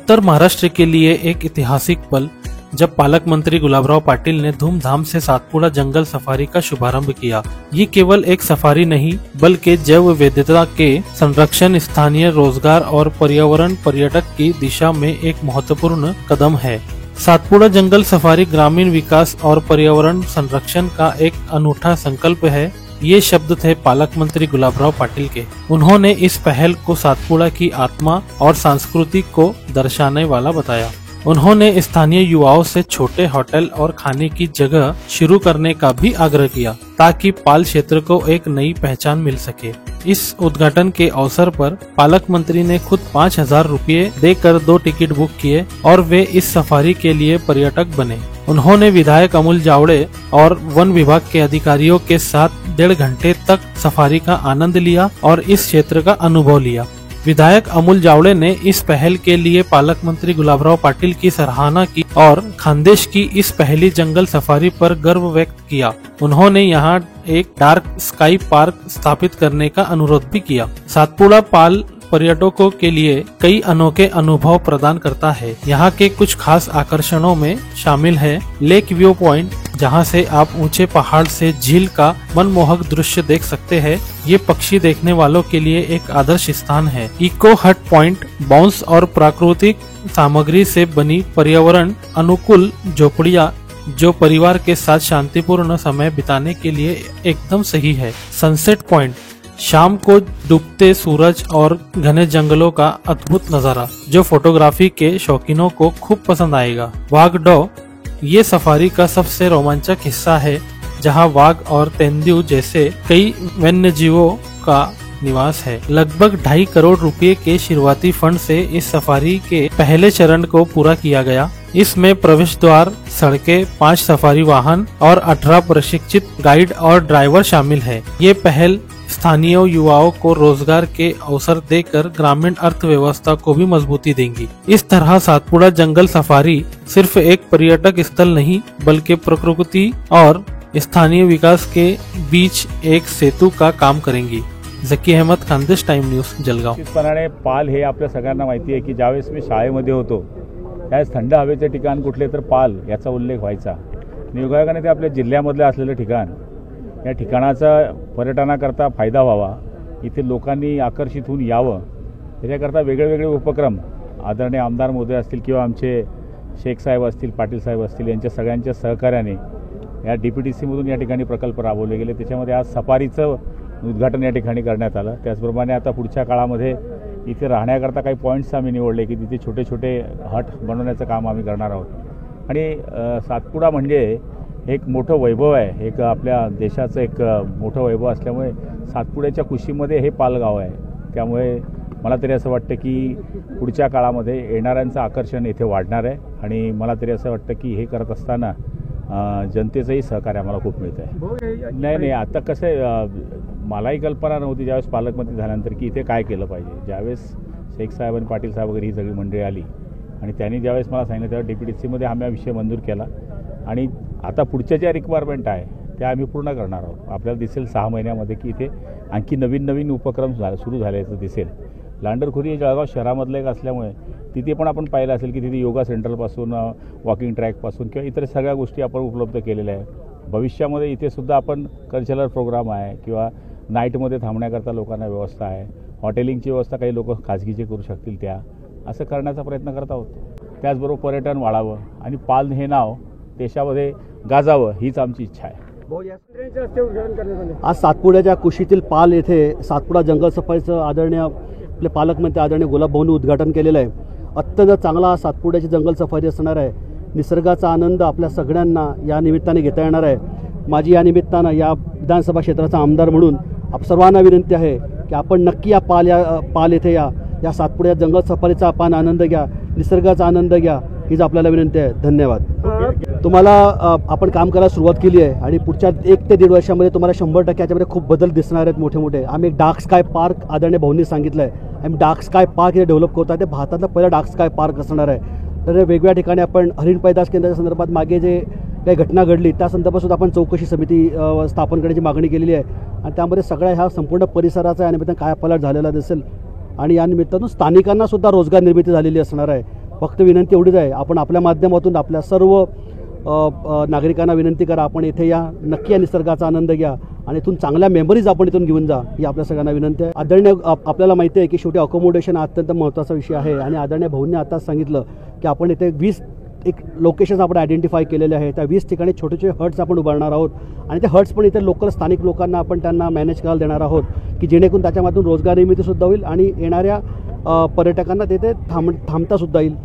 उत्तर महाराष्ट्र के लिए एक ऐतिहासिक पल जब पालक मंत्री गुलाबराव पाटिल ने धूमधाम से सातपुड़ा जंगल सफारी का शुभारंभ किया। ये केवल एक सफारी नहीं बल्कि जैव विविधता के संरक्षण, स्थानीय रोजगार और पर्यावरण पर्यटक की दिशा में एक महत्वपूर्ण कदम है। सातपुड़ा जंगल सफारी ग्रामीण विकास और पर्यावरण संरक्षण का एक अनूठा संकल्प है। ये शब्द थे पालक मंत्री गुलाबराव पाटिल के। उन्होंने इस पहल को सातपुड़ा की आत्मा और संस्कृति को दर्शाने वाला बताया। उन्होंने स्थानीय युवाओं से छोटे होटल और खाने की जगह शुरू करने का भी आग्रह किया ताकि पाल क्षेत्र को एक नई पहचान मिल सके। इस उद्घाटन के अवसर पर पालक मंत्री ने खुद 5,000 रुपये देकर 2 टिकट बुक किए और वे इस सफारी के लिए पर्यटक बने। उन्होंने विधायक अमूल जावड़े और वन विभाग के अधिकारियों के साथ 1.5 घंटे तक सफारी का आनंद लिया और इस क्षेत्र का अनुभव लिया। विधायक अमूल जावड़े ने इस पहल के लिए पालक मंत्री गुलाबराव पाटिल की सराहना की और खानदेश की इस पहली जंगल सफारी पर गर्व व्यक्त किया। उन्होंने यहाँ एक डार्क स्काई पार्क स्थापित करने का अनुरोध भी किया। सातपुड़ा पाल पर्यटकों के लिए कई अनोखे अनुभव प्रदान करता है। यहाँ के कुछ खास आकर्षणों में शामिल है लेक व्यू पॉइंट, जहाँ से आप ऊंचे पहाड़ से झील का मनमोहक दृश्य देख सकते हैं। ये पक्षी देखने वालों के लिए एक आदर्श स्थान है। इको हट पॉइंट, बांस और प्राकृतिक सामग्री से बनी पर्यावरण अनुकूल झोपड़ियाँ जो परिवार के साथ शांतिपूर्ण समय बिताने के लिए एकदम सही है। सनसेट पॉइंट, शाम को डूबते सूरज और घने जंगलों का अद्भुत नजारा जो फोटोग्राफी के शौकीनों को खूब पसंद आएगा। वाघडो, ये सफारी का सबसे रोमांचक हिस्सा है जहां वाघ और तेंदुए जैसे कई वन्य जीवों का निवास है। लगभग 2.5 करोड़ रुपए के शुरुआती फंड से इस सफारी के पहले चरण को पूरा किया गया। इसमें प्रवेश द्वार, सड़कें, 5 सफारी वाहन और 18 प्रशिक्षित गाइड और ड्राइवर शामिल है। ये पहल स्थानीय युवाओं को रोजगार के अवसर देकर ग्रामीण अर्थव्यवस्था को भी मजबूती देंगी। इस तरह सातपुड़ा जंगल सफारी सिर्फ एक पर्यटक स्थल नहीं बल्कि प्रकृति और स्थानीय विकास के बीच एक सेतु का काम करेंगी। झकी अहमद, खानदेश टाइम न्यूज, जळगाव। निश्चितपणे पाल हे आपल्या सगळ्यांना माहिती आहे की ज्यावेळेस मी शाळेमध्ये होतो त्यावेळेस थंड हवेचे ठिकाण कुठले तर पाल याचा उल्लेख व्हायचा। योगायोगाने ते आपल्या जिल्ह्यामधले असलेले ठिकाण, या ठिकाणाचा पर्यटनाकरता फायदा व्हावा, इथे लोकांनी आकर्षित होऊन यावं याच्याकरता वेगवेगळे उपक्रम आदरणीय आमदार महोदय असतील किंवा आमचे शेख साहेब असतील, पाटील साहेब असतील, यांच्या सगळ्यांच्या सहकार्याने या DPTC मधून या ठिकाणी प्रकल्प राबवले गेले। त्याच्यामध्ये आज सफारीचं उद्घाटन या ठिकाणी करण्यात आलं। त्याचप्रमाणे आता पुढच्या काळामध्ये इथे राहण्याकरता काही पॉईंट्स आम्ही निवडले की तिथे छोटे छोटे हट बनवण्याचं काम आम्ही करणार आहोत। आणि सातपुडा म्हणजे एक मोठं वैभव आहे, एक आपल्या देशाचं एक मोठं वैभव असल्यामुळे सातपुड्याच्या कुशीमध्ये हे पालगाव आहे। त्यामुळे मला तरी असं वाटतं की पुढच्या काळामध्ये येणाऱ्यांचं आकर्षण इथे वाढणार आहे आणि मला तरी असं वाटतं की हे करत असताना जनतेचंही सहकार्य आम्हाला खूप मिळतं आहे। नाही, आता कसं आहे, मलाही कल्पना नव्हती ज्यावेळेस पालकमंत्री झाल्यानंतर की इथे काय केलं पाहिजे। ज्यावेळेस शेख साहेब आणि पाटील साहेब वगैरे ही सगळी मंडळी आली आणि त्यांनी ज्यावेळेस मला सांगितलं त्यावेळेस DPTCमध्ये आम्ही हा विषय मंजूर केला आणि आता पुढच्या ज्या रिक्वायरमेंट आहे त्या आम्ही पूर्ण करणार आहोत। आपल्याला दिसेल 6 महिन्यामध्ये की इथे आणखी नवीन उपक्रम सुरू झाल्याचं दिसेल। लांडरखोरी हे जळगाव शहरामधलं एक असल्यामुळे तिथे पण आपण पाहिलं असेल की तिथे योगा सेंटरपासून वॉकिंग ट्रॅकपासून किंवा इतर सगळ्या गोष्टी आपण उपलब्ध केलेल्या आहे। भविष्यामध्ये इथे सुद्धा आपण कल्चरल प्रोग्राम आहे किंवा नाईटमध्ये थांबण्याकरता लोकांना व्यवस्था आहे, हॉटेलिंगची व्यवस्था काही लोक खाजगीचे करू शकतील त्या, असं करण्याचा प्रयत्न करत आहोत। त्याचबरोबर पर्यटन वाढावं आणि पाल हे नाव देशामध्ये गाजावं हीच आमची इच्छा आहे। आज सातपुड्याच्या कुशीतील पाल येथे सातपुडा जंगल सफारीचं आदरणीय आपले पालकमंत्री आदरणीय गुलाबभाऊंनी उद्घाटन केलेलं आहे। अत्यंत चांगला सातपुड्याची जंगल सफारी असणार आहे। निसर्गाचा आनंद आपल्या सगळ्यांना या निमित्ताने घेता येणार आहे। माझी या निमित्तानं या विधानसभा क्षेत्राचा आमदार म्हणून आप सर्वांना विनंती आहे की आपण नक्की या पाल येथे या सातपुड्या जंगल सफारीचा आपण आनंद घ्या, निसर्गाचा आनंद घ्या, हीच आपल्याला विनंती आहे। धन्यवाद। तुम्हाला आपण काम करायला सुरुवात केली आहे आणि पुढच्या 1 ते 1.5 वर्षामध्ये तुम्हाला 100% याच्यामध्ये खूप बदल दिसणार आहेत मोठे। आम्ही एक डार्क स्काय पार्क आदरणीय भाऊंनी सांगितलं आहे, आम्ही डार्क स्काय पार्क हे डेव्हलप करतो आहे। ते भारतातला पहिला डार्क स्काय पार्क असणार आहे। तर वेगवेगळ्या ठिकाणी आपण हरिण पैदास केंद्राच्या संदर्भात मागे जे काही घटना घडली त्या संदर्भात सुद्धा आपण चौकशी समिती स्थापन करण्याची मागणी केलेली आहे आणि त्यामध्ये सगळ्या ह्या संपूर्ण परिसराचा या निमित्तानं कायापालट झालेला दिसेल आणि या निमित्तानं स्थानिकांना सुद्धा रोजगार निर्मिती झालेली असणार आहे। फक्त विनंती एवढीच आहे, आपण आपल्या माध्यमातून आपल्या सर्व नागरिकांना विनंती करा, आपण इथे या, नक्की या निसर्गाचा आनंद घ्या आणि इथून चांगल्या मेमरीज आपण इथून घेऊन जा, ही आपल्या सगळ्यांना विनंती आहे. आदरणीय आपल्याला माहिती आहे की शेवटी अकोमोडेशन हा अत्यंत महत्त्वाचा विषय आहे आणि आदरणीय भाऊंनी आताच सांगितलं की आपण इथे 20 लोकेशन्स आपण आयडेंटिफाय केलेले आहेत. त्या 20 ठिकाणी छोटे छोटे हट्स आपण उभारणार आहोत आणि ते हट्स पण इथे लोकल स्थानिक लोकांना आपण त्यांना मॅनेज करायला देणार आहोत की जेणेकरून त्याच्यामधून रोजगार निर्मितीसुद्धा होईल आणि येणाऱ्या पर्यटकांना तिथे थांबतासुद्धा येईल.